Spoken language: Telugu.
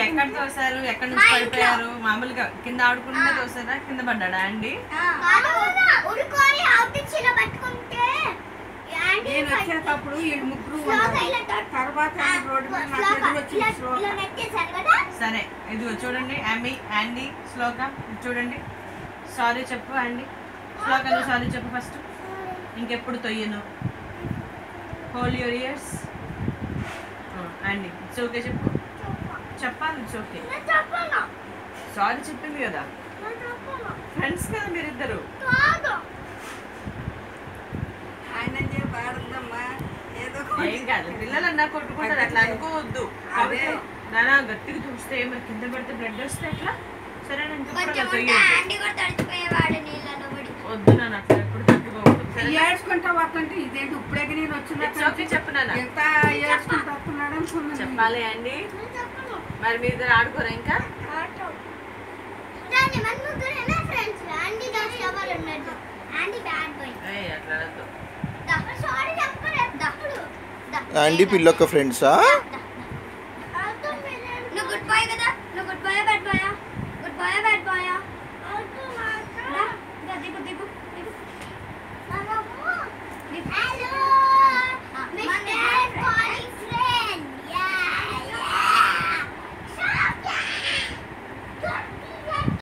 ఎక్కడ తోసారు, ఎక్కడ నుంచి పడిపోయారు? మామూలుగా కింద ఆడుకుంటే తోసారా, కింద పడ్డాడా అండి? నేను వచ్చేటప్పుడు వీళ్ళు ముగ్గురు తర్వాత సరే ఇది చూడండి, యాండీ శ్లోక చూడండి. సారీ చెప్పు అండి. శ్లోక నువ్వు సారీ చెప్పు ఫస్ట్. ఇంకెప్పుడు తొయ్యను. Hold your ears. అండి ఇట్స్ ఓకే చెప్పు. చెప్పాలి, ఇట్స్ ఓకే. సారీ చెప్పింది కదా, ఫ్రెండ్స్ కదా మీరిద్దరు. ఏం కాదు, పిల్లలన్నా కొట్టుకుంటారు, అట్లా అనుకోవద్దు. నానా గట్టిగా చూస్తే మరి కింద పడితే బ్లడ్ వస్తే ఎట్లా? సరే వద్దు నాన్న, అట్లా ఎప్పుడు తట్టుకోవద్దు. ఏడ్చుకుంటా వస్తుంటే ఇదేంటి ఇప్పుడే నేను వచ్చిన చెప్పినా ఎంత ఏడ్చుకుంటూ వస్తున్నాడు అనుకున్నాను. చెప్పాలి అండి. మరి మీ ఇద్దరు ఆడుకోరా ఇంకా? యాండీ పిల్లొక్క ఫ్రెండ్సా?